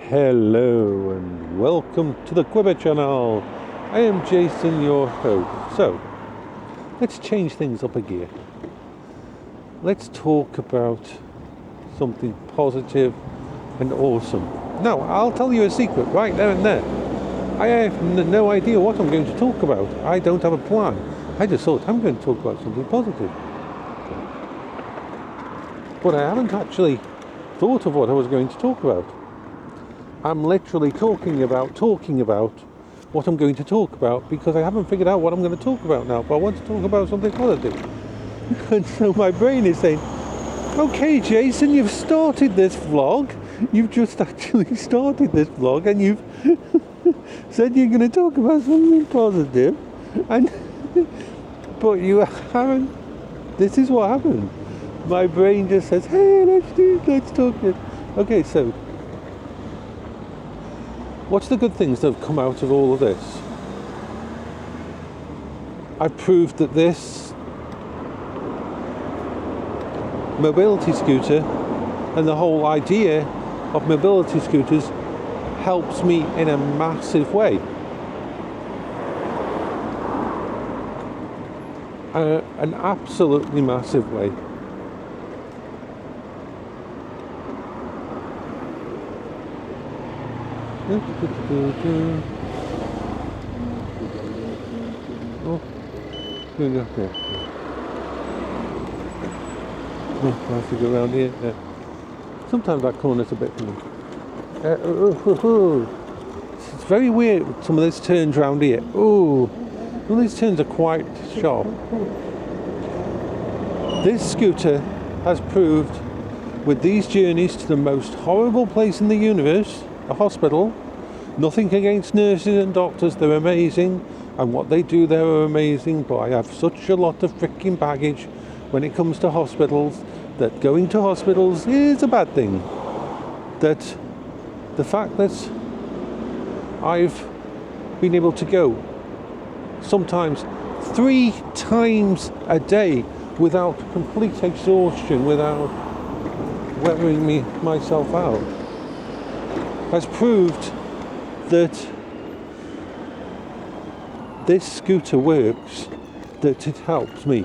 Hello and welcome to the Quiver channel. I am Jason, your host. So, let's change things up a gear. Let's talk about something positive and awesome. Now, I'll tell you a secret right there and there. I have no idea what I'm going to talk about. I don't have a plan. I just thought I'm going to talk about something positive. But I haven't actually thought of what I was going to talk about. I'm literally talking about what I'm going to talk about because I haven't figured out what I'm going to talk about now, but I want to talk about something positive. And so my brain is saying, okay Jason, you've started this vlog, you've just actually started this vlog and you've said you're going to talk about something positive, and but you haven't. This is what happened. My brain just says, hey, let's talk it. Okay, so what's the good things that have come out of all of this? I've proved that this mobility scooter and the whole idea of mobility scooters helps me in a massive way. An absolutely massive way. Oh, going up there. Oh, I have to go around here. Yeah. Sometimes that corner's a bit funny. It's very weird, some of these turns around here. Oh, some of these turns are quite sharp. This scooter has proved, with these journeys to the most horrible place in the universe, a hospital. Nothing against nurses and doctors, they're amazing, and what they do there are amazing, but I have such a lot of freaking baggage when it comes to hospitals that going to hospitals is a bad thing. That the fact that I've been able to go sometimes 3 times a day without complete exhaustion, without wearing myself out, has proved that this scooter works, that it helps me.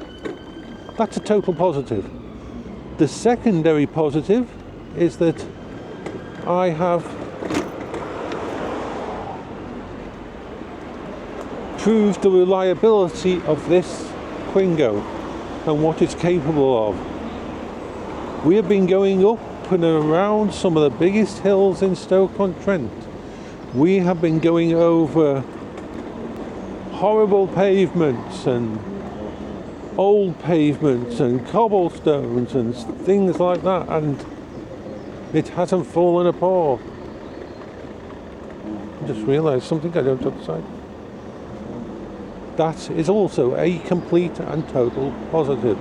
That's a total positive. The secondary positive is that I have proved the reliability of this Quingo and what it's capable of. We have been going up and around some of the biggest hills in Stoke-on-Trent. We have been going over horrible pavements and old pavements and cobblestones and things like that, and it hasn't fallen apart. I just realised something I don't have to say. That is also a complete and total positive.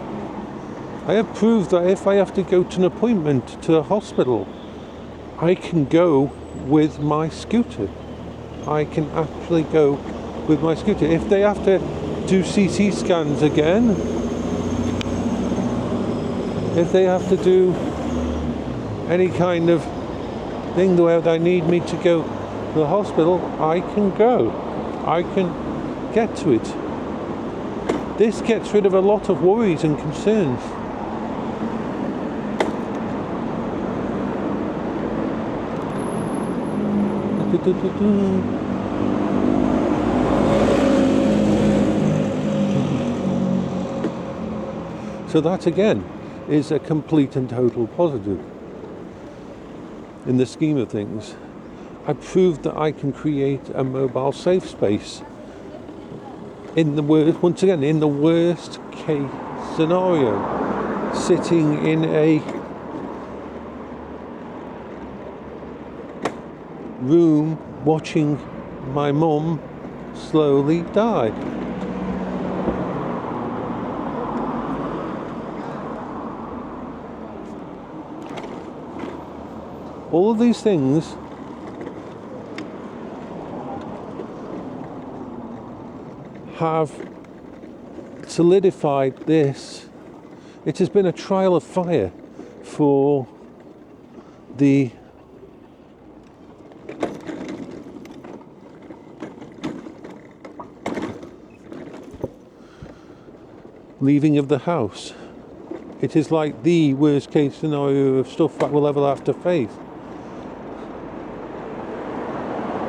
I have proved that if I have to go to an appointment to the hospital, I can go with my scooter. I can actually go with my scooter. If they have to do CT scans again, if they have to do any kind of thing where they need me to go to the hospital, I can go. I can get to it. This gets rid of a lot of worries and concerns. So that again is a complete and total positive. In the scheme of things, I proved that I can create a mobile safe space. In the worst case scenario, sitting in a room watching my mum slowly die. All of these things have solidified this. It has been a trial of fire for the leaving of the house. It is like the worst case scenario of stuff that we'll ever have to face.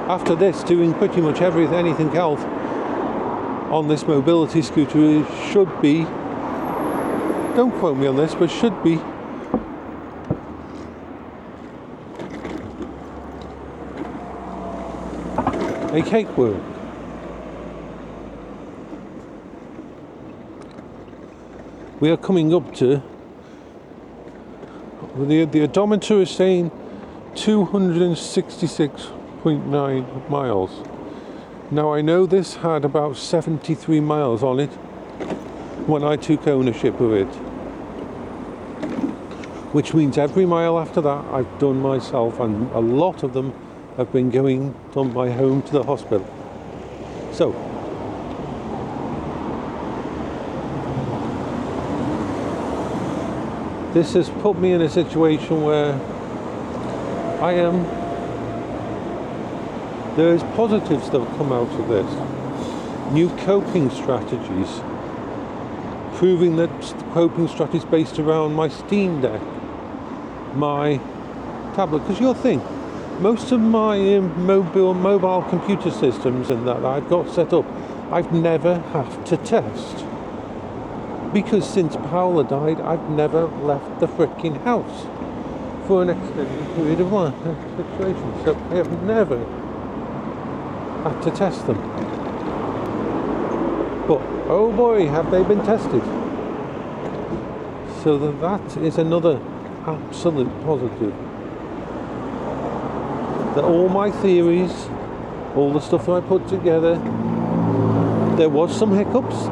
After this, doing pretty much anything else on this mobility scooter should be, don't quote me on this, but should be a cakewalk. We are coming up to, the odometer is saying 266.9 miles. Now I know this had about 73 miles on it when I took ownership of it, which means every mile after that I've done myself, and a lot of them have been going from my home to the hospital. So this has put me in a situation where there's positives that have come out of this. New coping strategies, proving that coping strategies based around my Steam Deck, my tablet. Because you'll think, most of my mobile computer systems and that I've got set up, I've never had to test. Because since Paola died, I've never left the frickin' house for an extended period of situation. So I have never had to test them. But oh boy, have they been tested. So that is another absolute positive. That all my theories, all the stuff that I put together, there was some hiccups.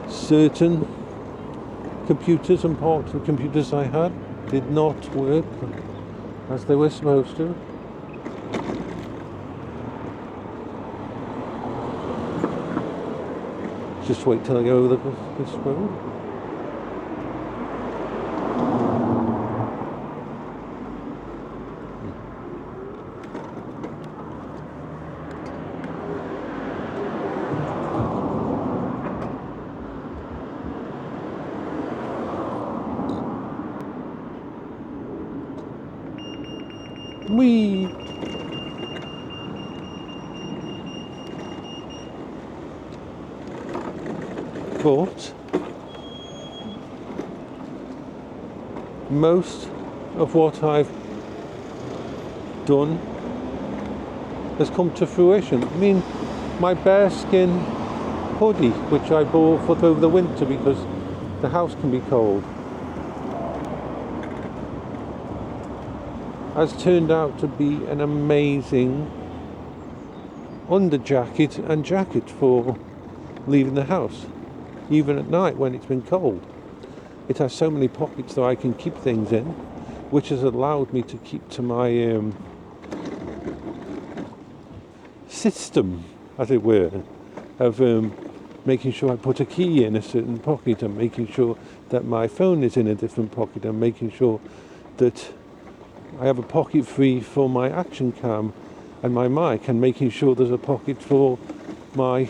Certain computers and parts of computers I had did not work as they were supposed to. Just wait till I go over this road. But most of what I've done has come to fruition. I mean, my bearskin hoodie, which I bought for over the winter because the house can be cold, has turned out to be an amazing underjacket and jacket for leaving the house, even at night when it's been cold. It has so many pockets that I can keep things in, which has allowed me to keep to my system, as it were, of making sure I put a key in a certain pocket, and making sure that my phone is in a different pocket, and making sure that I have a pocket free for my action cam and my mic, and making sure there's a pocket for my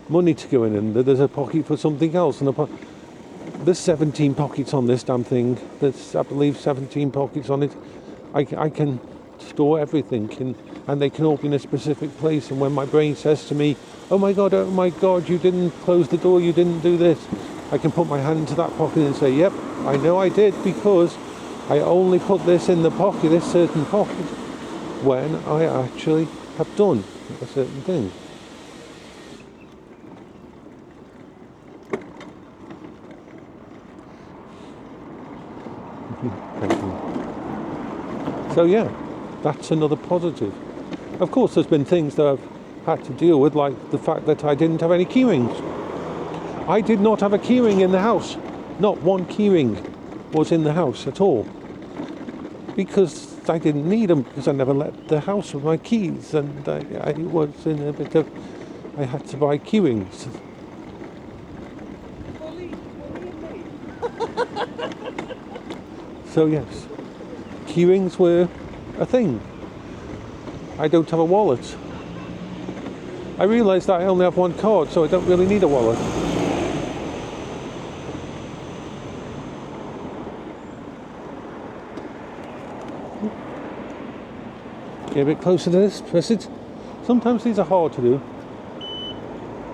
money to go in, and there's a pocket for something else, and there's 17 pockets on this damn thing. There's, I believe, 17 pockets on it. I can store everything, and they can all be in a specific place. And when my brain says to me, oh my god, you didn't close the door, you didn't do this, I can put my hand into that pocket and say, yep, I know I did, because I only put this in the pocket, this certain pocket, when I actually have done a certain thing. So yeah, that's another positive. Of course, there's been things that I've had to deal with, like the fact that I didn't have any keyrings. I did not have a keyring in the house. Not one keyring was in the house at all, because I didn't need them, because I never left the house with my keys, and I was in a bit of, I had to buy keyrings. So yes, keyrings were a thing. I don't have a wallet. I realised that I only have one card, so I don't really need a wallet. Get a bit closer to this, press it. Sometimes these are hard to do.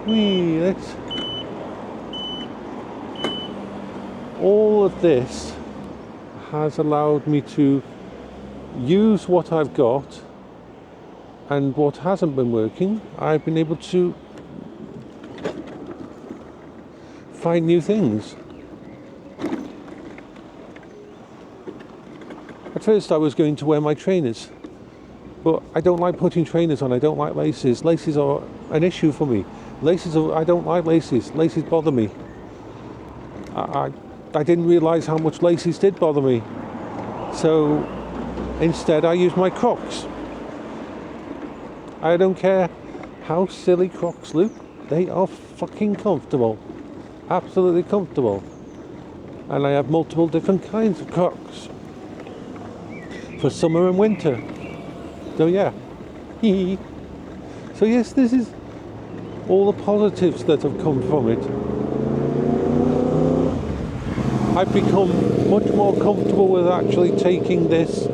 Let's... All of this has allowed me to use what I've got, and what hasn't been working, I've been able to find new things. At first I was going to wear my trainers, but I don't like putting trainers on. I don't like laces. Laces are an issue for me. I don't like laces. Laces bother me. I didn't realise how much laces did bother me. So instead I use my Crocs. I don't care how silly Crocs look. They are fucking comfortable. Absolutely comfortable. And I have multiple different kinds of Crocs. For summer and winter. So yeah. So yes, this is all the positives that have come from it. I've become much more comfortable with actually taking this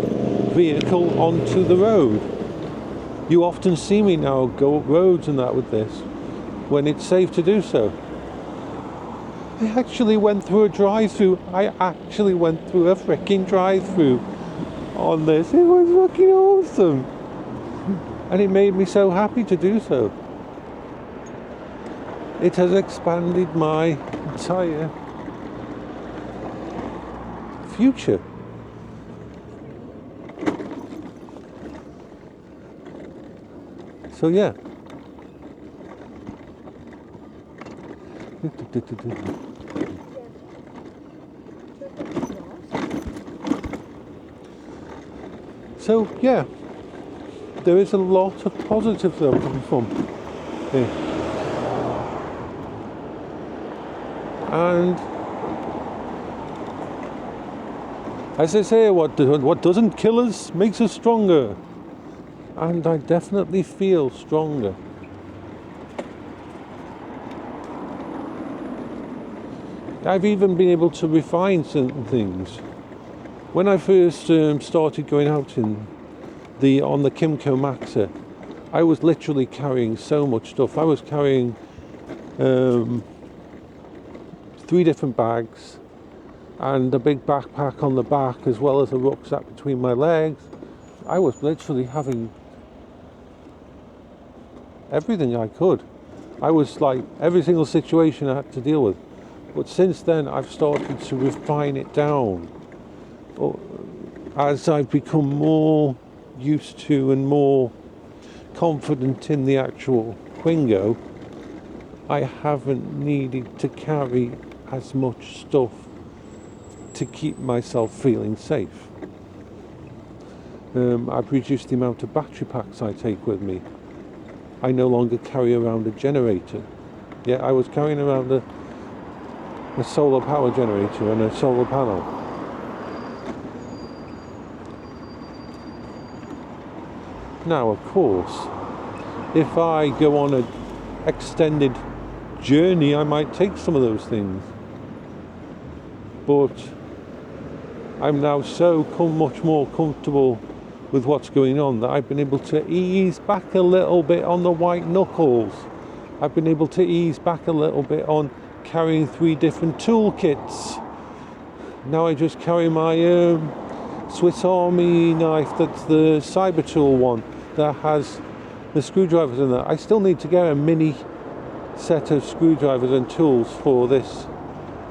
vehicle onto the road. You often see me now go up roads and that with this, when it's safe to do so. I actually went through a drive-through. I actually went through a freaking drive-through on this. It was fucking awesome. And it made me so happy to do so. It has expanded my entire future. So yeah. So yeah, there is a lot of positives that are coming from here. And as they say, what doesn't kill us makes us stronger. And I definitely feel stronger. I've even been able to refine certain things. When I first started going out on the Kimco Maxa, I was literally carrying so much stuff. I was carrying 3 different bags and a big backpack on the back, as well as a rucksack between my legs. I was literally having everything I could. I was like, every single situation I had to deal with. But since then I've started to refine it down. As I've become more used to and more confident in the actual Twingo, I haven't needed to carry as much stuff to keep myself feeling safe. I've reduced the amount of battery packs I take with me. I no longer carry around a generator. Yeah, I was carrying around a solar power generator and a solar panel. Now, of course, if I go on an extended journey, I might take some of those things. But I'm now so much more comfortable with what's going on that I've been able to ease back a little bit on the white knuckles. I've been able to ease back a little bit on carrying 3 different toolkits. Now I just carry my Swiss Army knife, that's the Cyber Tool one that has the screwdrivers in there. I still need to get a mini set of screwdrivers and tools for this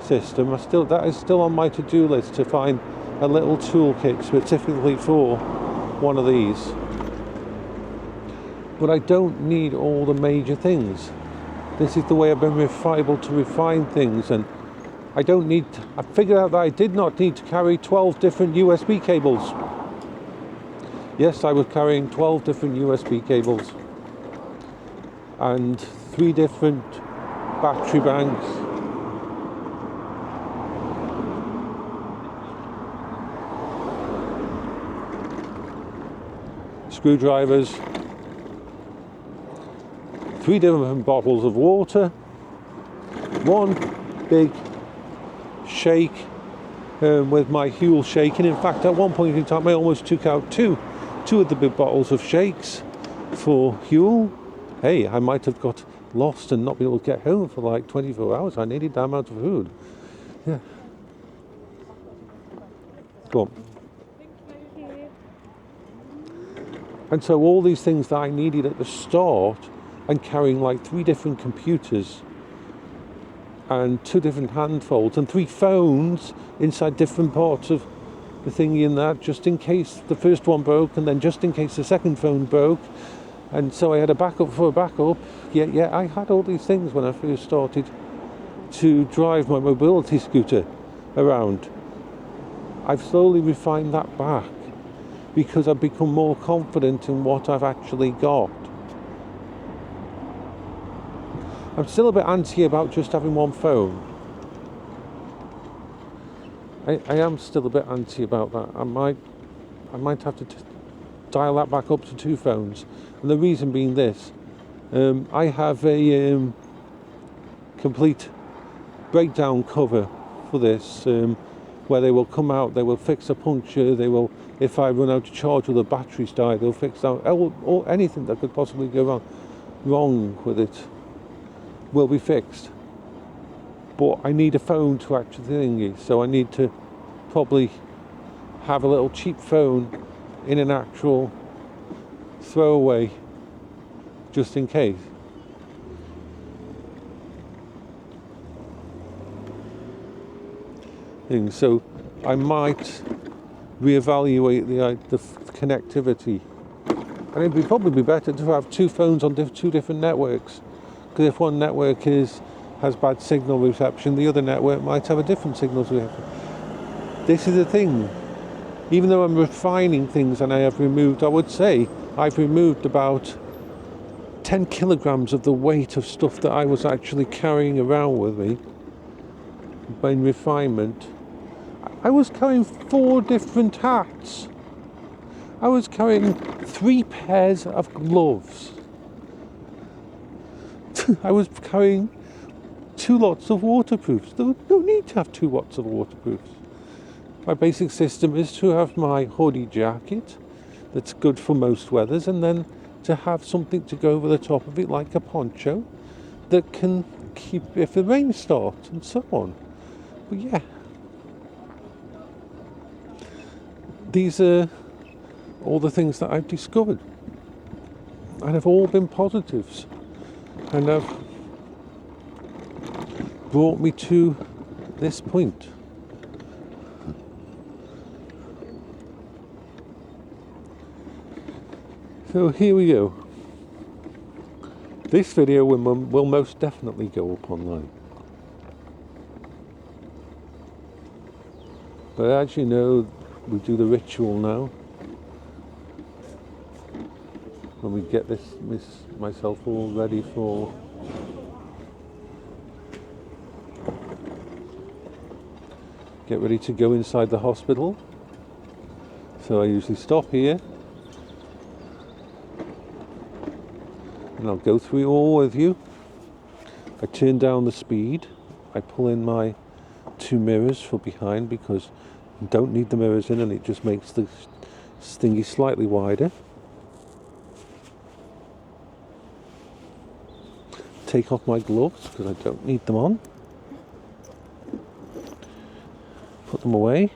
system. That is still on my to-do list, to find a little toolkit specifically for one of these. But I don't need all the major things. This is the way I've been able to refine things, and I figured out that I did not need to carry 12 different USB cables. Yes, I was carrying 12 different USB cables and 3 different battery banks. Screwdrivers, 3 different bottles of water, 1 big shake with my Huel shaking. In fact, at one point in time I almost took out two of the big bottles of shakes for Huel. Hey, I might have got lost and not be able to get home for like 24 hours. I needed that amount of food. Yeah. Go on. And so all these things that I needed at the start, and carrying like 3 different computers and 2 different handfolds and 3 phones inside different parts of the thingy in that, just in case the first one broke, and then just in case the second phone broke. And so I had a backup for a backup. Yeah, I had all these things when I first started to drive my mobility scooter around. I've slowly refined that back because I've become more confident in what I've actually got. I'm still a bit antsy about just having 1 phone. I am still a bit antsy about that. I might have to dial that back up to 2 phones. And the reason being this, I have a complete breakdown cover for this, where they will come out, they will fix a puncture, they will, if I run out of charge or the batteries die, they'll fix out, or anything that could possibly go wrong with it will be fixed. But I need a phone to actually thingy, so I need to probably have a little cheap phone in an actual throwaway, just in case. So I might reevaluate the connectivity, and it'd probably be better to have 2 phones on 2 different networks, because if one network has bad signal reception, the other network might have a different signal reception. This is the thing. Even though I'm refining things, and I would say I've removed about 10 kilograms of the weight of stuff that I was actually carrying around with me by refinement. I was carrying 4 different hats. I was carrying 3 pairs of gloves. I was carrying 2 lots of waterproofs. There was no need to have 2 lots of waterproofs. My basic system is to have my hoodie jacket that's good for most weathers, and then to have something to go over the top of it like a poncho that can keep if the rain starts, and so on. But yeah, these are all the things that I've discovered, and have all been positives, and have brought me to this point. So here we go. This video will most definitely go up online. But as you know, we do the ritual now. When we get myself all ready for get ready to go inside the hospital. So I usually stop here, and I'll go through it all with you. I turn down the speed. I pull in my 2 mirrors for behind, because you don't need the mirrors in, and it just makes the thingy slightly wider. Take off my gloves because I don't need them on. Put them away.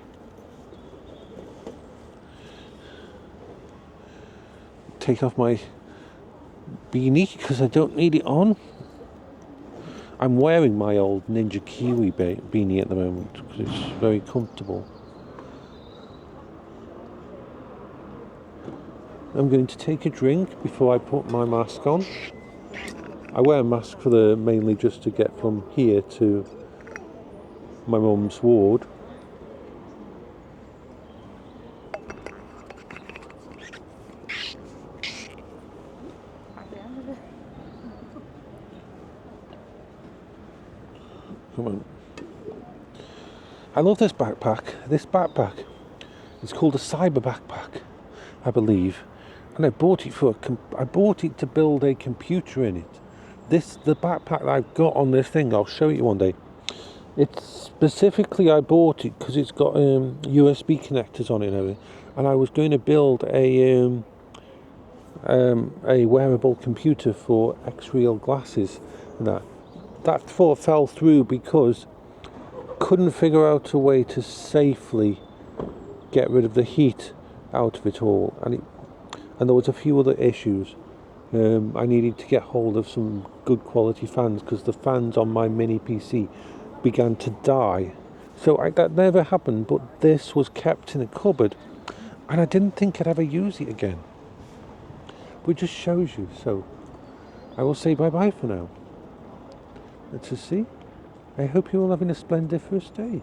Take off my beanie because I don't need it on. I'm wearing my old Ninja Kiwi beanie at the moment because it's very comfortable. I'm going to take a drink before I put my mask on. I wear a mask mainly just to get from here to my mum's ward. Come on. I love this backpack. This backpack is called a cyber backpack, I believe. And I bought it to build a computer in it. the backpack that I've got on this thing, I'll show you one day. It's specifically, I bought it because it's got USB connectors on it and everything, and I was going to build a wearable computer for X-Real glasses, and that thought fell through because couldn't figure out a way to safely get rid of the heat out of it all, and there was a few other issues. I needed to get hold of some good quality fans because the fans on my mini PC began to die. So that never happened, but this was kept in a cupboard, and I didn't think I'd ever use it again. But it just shows you. So I will say bye-bye for now. Let's just see. I hope you're all having a splendiferous day.